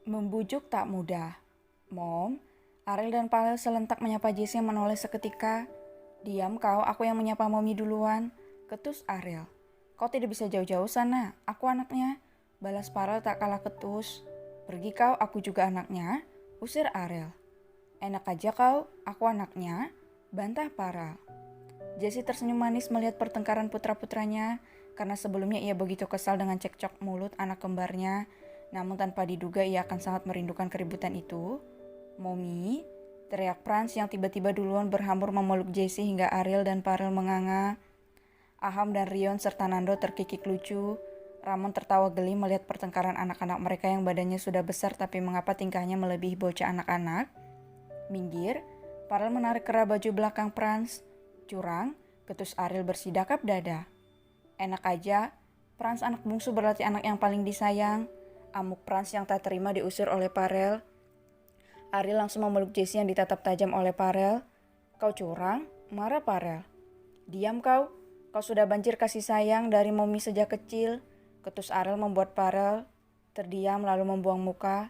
Membujuk tak mudah. Mom, Ariel dan Parel selentak menyapa Jessie yang menoleh seketika. Diam kau, aku yang menyapa Mommy duluan. Ketus Ariel. Kau tidak bisa jauh-jauh sana, aku anaknya. Balas Parel tak kalah ketus. Pergi kau, aku juga anaknya. Usir Ariel. Enak aja kau, aku anaknya. Bantah Parel. Jessie tersenyum manis melihat pertengkaran putra-putranya, karena sebelumnya ia begitu kesal dengan cekcok mulut anak kembarnya. Namun tanpa diduga ia akan sangat merindukan keributan itu. Mommy, teriak Franz yang tiba-tiba duluan berhambuр memeluk Jessie hingga Ariel dan Parel menganga. Aham dan Rion serta Nando terkikik lucu. Ramon tertawa geli melihat pertengkaran anak-anak mereka yang badannya sudah besar tapi mengapa tingkahnya melebihi bocah anak-anak. Minggir, Parel menarik kerah baju belakang Franz. Curang, ketus Ariel bersidakap dada. Enak aja, Franz anak bungsu berarti anak yang paling disayang. Amuk Franz yang tak terima diusir oleh Parel. Ariel langsung memeluk Jessie yang ditatap tajam oleh Parel. Kau curang? Marah Parel. Diam kau sudah banjir kasih sayang dari Mommy sejak kecil. Ketus Ariel membuat Parel terdiam lalu membuang muka.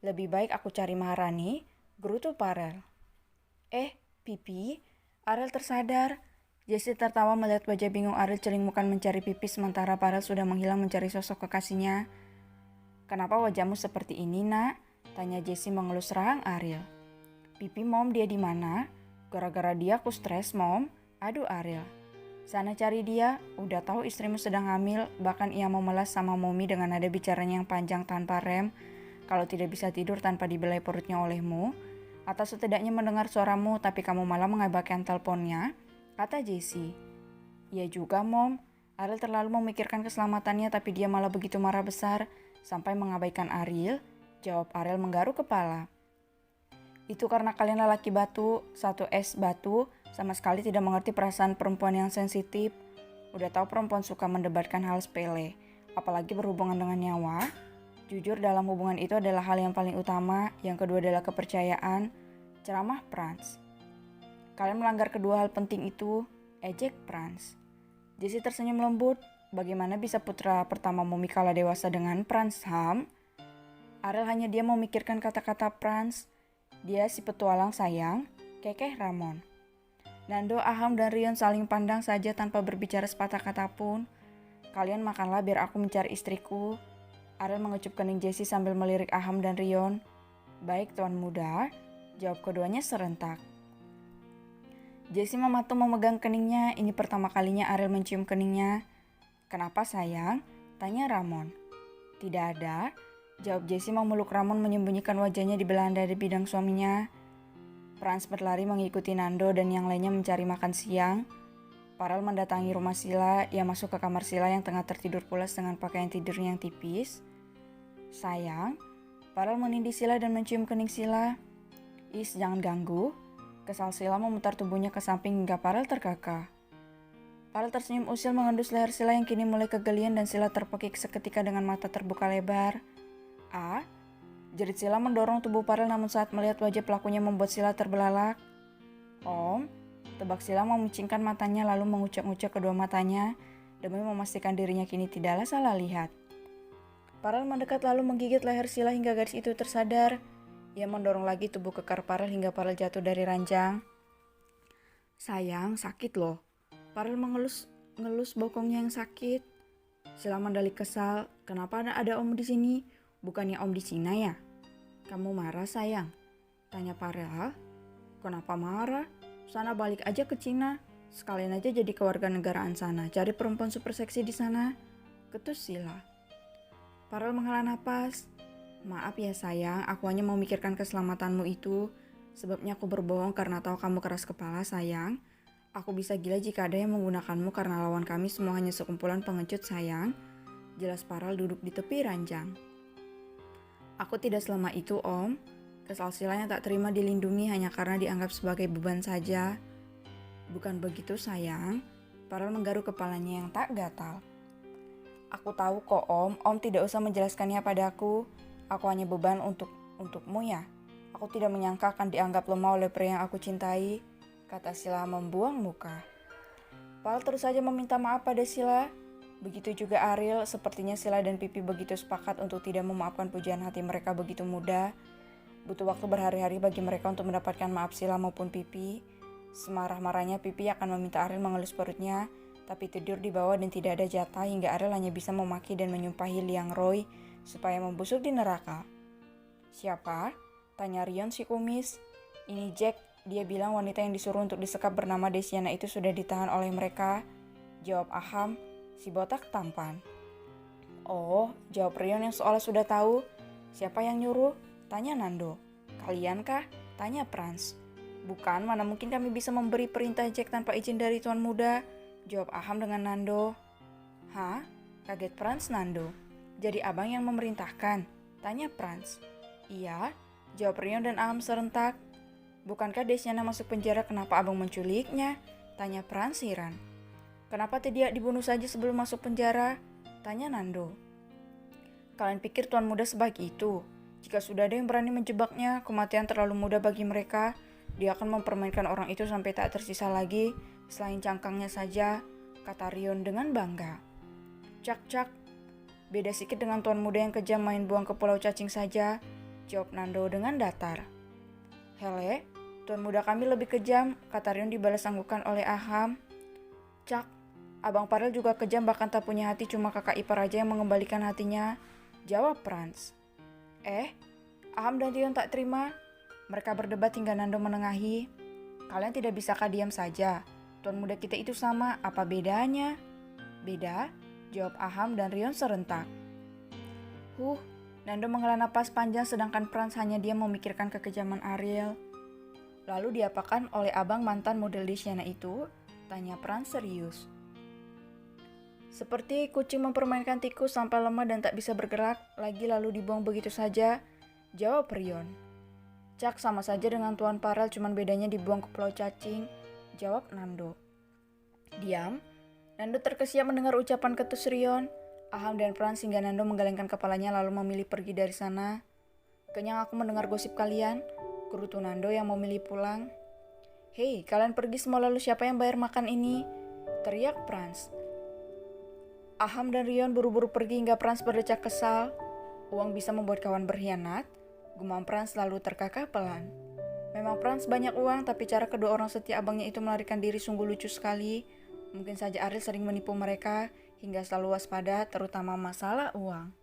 Lebih baik aku cari Maharani, gerutu Parel. Pipi, Ariel tersadar. Jessie tertawa melihat wajah bingung Ariel celingmukan mencari pipi sementara Parel sudah menghilang mencari sosok kekasihnya. Kenapa wajahmu seperti ini, nak? Tanya Jessie mengelus rahang Ariel. Pipi Mom, dia di mana? Gara-gara dia aku stres, Mom. Aduh Ariel. Sana cari dia, udah tahu istrimu sedang hamil, bahkan ia mau melas sama Mommy dengan nada bicaranya yang panjang tanpa rem. Kalau tidak bisa tidur tanpa dibelai perutnya olehmu, atau setidaknya mendengar suaramu tapi kamu malah mengabaikan teleponnya, kata Jessie. Iya juga, Mom. Ariel terlalu memikirkan keselamatannya tapi dia malah begitu marah besar. Sampai mengabaikan Ariel, jawab Ariel menggaruk kepala. Itu karena kalian lelaki batu, satu es batu, sama sekali tidak mengerti perasaan perempuan yang sensitif. Udah tahu perempuan suka mendebatkan hal sepele, apalagi berhubungan dengan nyawa. Jujur dalam hubungan itu adalah hal yang paling utama, yang kedua adalah kepercayaan. Ceramah Franz. Kalian melanggar kedua hal penting itu, ejek Franz. Jessie tersenyum lembut. Bagaimana bisa putra pertama Mommy kalah dewasa dengan Franz Ham? Ariel hanya dia memikirkan kata-kata Franz. Dia si petualang sayang, kekeh Ramon. Nando, Aham, dan Rion saling pandang saja tanpa berbicara sepatah kata pun. Kalian makanlah biar aku mencari istriku. Ariel mengecup kening Jessie sambil melirik Aham dan Rion. Baik tuan muda, jawab keduanya serentak. Jessie mematung memegang keningnya, ini pertama kalinya Ariel mencium keningnya. Kenapa sayang? Tanya Ramon. Tidak ada, jawab Jessie memeluk Ramon menyembunyikan wajahnya di belahan dada bidang suaminya. Franz berlari mengikuti Nando dan yang lainnya mencari makan siang. Parel mendatangi rumah Sila, ia masuk ke kamar Sila yang tengah tertidur pulas dengan pakaian tidurnya yang tipis. Sayang, Parel menindih Sila dan mencium kening Sila. Is, jangan ganggu. Kesal Sila memutar tubuhnya ke samping hingga Parel terkekeh. Parel tersenyum usil mengendus leher Sila yang kini mulai kegelian dan Sila terpekik seketika dengan mata terbuka lebar. Jerit Sila mendorong tubuh Parel namun saat melihat wajah pelakunya membuat Sila terbelalak. Om, tebak Sila memicingkan matanya lalu mengucek-ngucek kedua matanya demi memastikan dirinya kini tidaklah salah lihat. Parel mendekat lalu menggigit leher Sila hingga gadis itu tersadar. Ia mendorong lagi tubuh kekar Parel hingga Parel jatuh dari ranjang. Sayang, sakit loh. Parel mengelus bokongnya yang sakit. Sila mendalik kesal. Kenapa ada om di sini? Bukannya om di Cina ya? Kamu marah sayang? Tanya Parel. Kenapa marah? Sana balik aja ke Cina. Sekalian aja jadi kewarganegaraan sana. Cari perempuan super seksi di sana. Ketus Sila. Parel menghela napas. Maaf ya sayang, aku hanya memikirkan keselamatanmu itu. Sebabnya aku berbohong karena tahu kamu keras kepala sayang. Aku bisa gila jika ada yang menggunakanmu karena lawan kami semua hanya sekumpulan pengecut sayang. Jelas Parel duduk di tepi ranjang. Aku tidak selama itu om. Kesal Sila yang tak terima dilindungi hanya karena dianggap sebagai beban saja. Bukan begitu sayang. Parel menggaruk kepalanya yang tak gatal. Aku tahu kok Om tidak usah menjelaskannya padaku. Aku hanya beban untukmu ya. Aku tidak menyangka akan dianggap lemah oleh pria yang aku cintai, kata Sila membuang muka. Parel terus saja meminta maaf pada Sila. Begitu juga Ariel, sepertinya Sila dan Pipi begitu sepakat untuk tidak memaafkan pujian hati mereka begitu mudah. Butuh waktu berhari-hari bagi mereka untuk mendapatkan maaf Sila maupun Pipi. Semarah-marahnya Pipi akan meminta Ariel mengelus perutnya, tapi tidur di bawah dan tidak ada jatah hingga Ariel hanya bisa memaki dan menyumpahi Liang Roy supaya membusuk di neraka. Siapa? Tanya Rion si kumis. Ini Jack, dia bilang wanita yang disuruh untuk disekap bernama Desiana itu sudah ditahan oleh mereka. Jawab Aham, si botak tampan. Oh, jawab Rion yang seolah sudah tahu. Siapa yang nyuruh? Tanya Nando. Kalian kah? Tanya Franz. Bukan, mana mungkin kami bisa memberi perintah Jack tanpa izin dari Tuan Muda? Jawab Aham dengan Nando. Hah? Kaget Franz Nando. Jadi abang yang memerintahkan? Tanya Franz. Iya, jawab Rion dan Aham serentak. Bukankah Desiana masuk penjara, kenapa abang menculiknya? Tanya Franz heran. Kenapa tidak dibunuh saja sebelum masuk penjara? Tanya Nando. Kalian pikir Tuan Muda sebaik itu? Jika sudah ada yang berani menjebaknya, kematian terlalu mudah bagi mereka. Dia akan mempermainkan orang itu sampai tak tersisa lagi, selain cangkangnya saja, kata Rion dengan bangga. Cak, beda sedikit dengan Tuan Muda yang kejam main buang ke pulau cacing saja, jawab Nando dengan datar. Hele, Tuan Muda kami lebih kejam, kata Rion dibalas anggukan oleh Aham. Cak, Abang Parel juga kejam, bahkan tak punya hati, cuma kakak ipar aja yang mengembalikan hatinya, jawab Franz. Aham dan Rion tak terima. Mereka berdebat hingga Nando menengahi. Kalian tidak bisakah diam saja? Tuan Muda kita itu sama, apa bedanya? Beda? Jawab Aham dan Rion serentak. Nando menghela napas panjang sedangkan Franz hanya diam memikirkan kekejaman Ariel. Lalu diapakan oleh abang mantan model Desiana itu? Tanya Franz serius. Seperti kucing mempermainkan tikus sampai lemah dan tak bisa bergerak lagi lalu dibuang begitu saja, jawab Rion. Cak, sama saja dengan Tuan Parel, cuman bedanya dibuang ke pulau cacing, jawab Nando. Diam. Nando terkesiap mendengar ucapan ketus Rion. Aham dan Franz hingga Nando menggelengkan kepalanya lalu memilih pergi dari sana. Kenyang aku mendengar gosip kalian, gerutu Nando yang memilih pulang. Hei, kalian pergi semua lalu siapa yang bayar makan ini? Teriak Franz. Aham dan Rion buru-buru pergi hingga Franz berdecak kesal. Uang bisa membuat kawan berkhianat? Gumam Franz lalu terkakak pelan. Memang Franz banyak uang, tapi cara kedua orang setia abangnya itu melarikan diri sungguh lucu sekali. Mungkin saja Ariel sering menipu mereka hingga selalu waspada, terutama masalah uang.